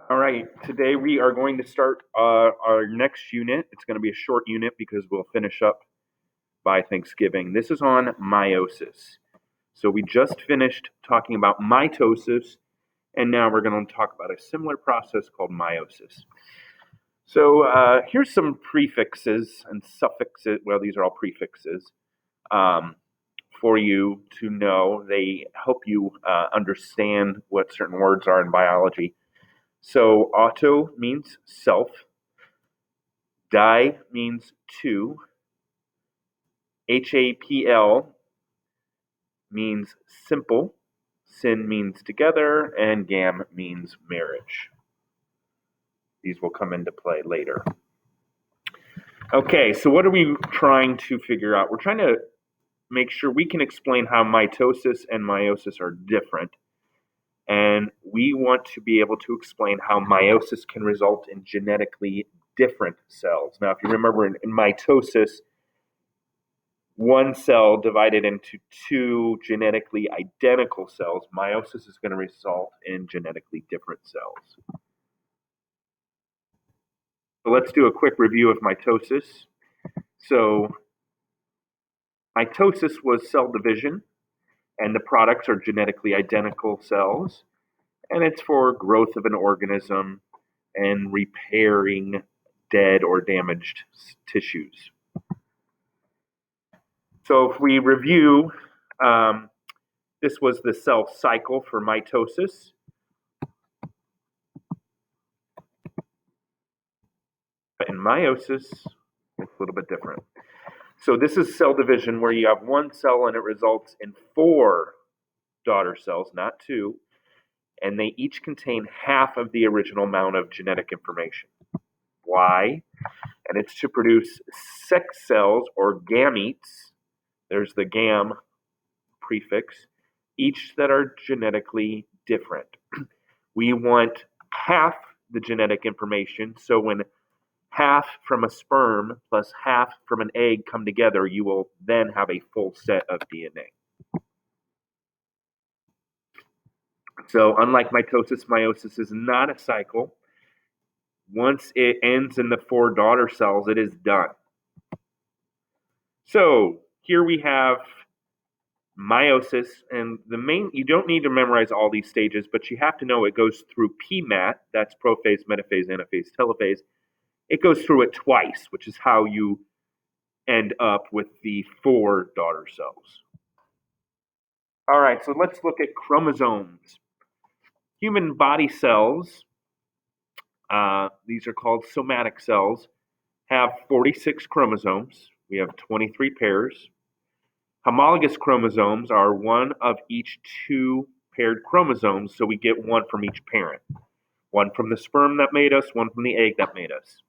All right, today we are going to start our next unit. It's going to be a short unit because we'll finish up by Thanksgiving. This is on meiosis. So we just finished talking about mitosis, and now we're going to talk about a similar process called meiosis. So here's some prefixes and suffixes. Well, these are all prefixes for you to know. They help you understand what certain words are in biology. So auto means self, di means two, HAPL means simple, syn means together, and gam means marriage. These will come into play later. Okay, so what are we trying to figure out? We're trying to make sure we can explain how mitosis and meiosis are different. And we want to be able to explain how meiosis can result in genetically different cells. Now, if you remember in mitosis, one cell divided into two genetically identical cells. Meiosis is going to result in genetically different cells. So let's do a quick review of mitosis. So mitosis was cell division, and the products are genetically identical cells, and it's for growth of an organism and repairing dead or damaged tissues. So if we review, this was the cell cycle for mitosis. In meiosis, it's a little bit different. So this is cell division where you have one cell and it results in 4 daughter cells, not 2, and they each contain half of the original amount of genetic information. Why? And it's to produce sex cells or gametes. There's the gam prefix, each that are genetically different. We want half the genetic information, so when half from a sperm plus half from an egg come together, you will then have a full set of DNA. So unlike mitosis, meiosis is not a cycle. Once it ends in the 4 daughter cells, it is done. So here we have meiosis, and you don't need to memorize all these stages, but you have to know it goes through PMAT, that's prophase, metaphase, anaphase, telophase. It goes through it twice, which is how you end up with the 4 daughter cells. All right, so let's look at chromosomes. Human body cells, these are called somatic cells, have 46 chromosomes. We have 23 pairs. Homologous chromosomes are one of each 2 paired chromosomes, so we get one from each parent. One from the sperm that made us, one from the egg that made us.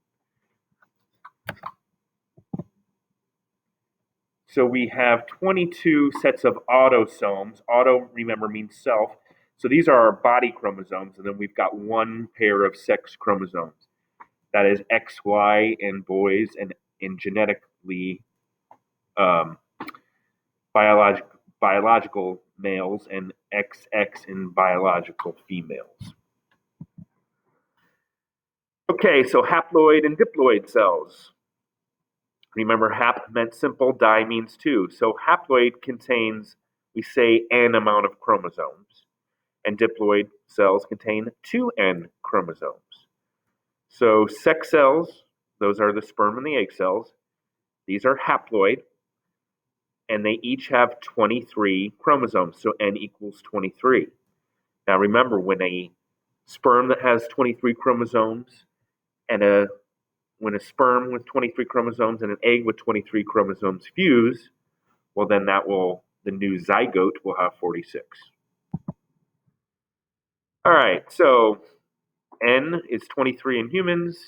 So we have 22 sets of autosomes. Auto, remember, means self. So these are our body chromosomes, and then we've got 1 pair of sex chromosomes. That is XY in boys and in genetically biological males, and XX in biological females. Okay, so haploid and diploid cells. Remember, hap meant simple, di means 2. So haploid contains, we say, n amount of chromosomes, and diploid cells contain 2n chromosomes. So sex cells, those are the sperm and the egg cells. These are haploid, and they each have 23 chromosomes, so n equals 23. Now remember, when a sperm that has 23 chromosomes and when a sperm with 23 chromosomes and an egg with 23 chromosomes fuse, well, then the new zygote will have 46. All right, so n is 23 in humans,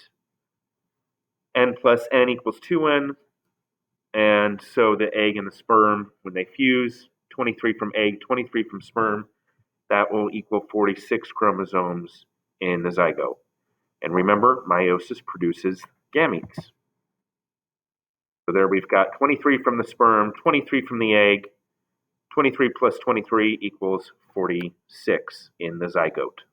n plus n equals 2n, and so the egg and the sperm, when they fuse, 23 from egg, 23 from sperm, that will equal 46 chromosomes in the zygote. And remember, meiosis produces gametes. So there we've got 23 from the sperm, 23 from the egg, 23 plus 23 equals 46 in the zygote.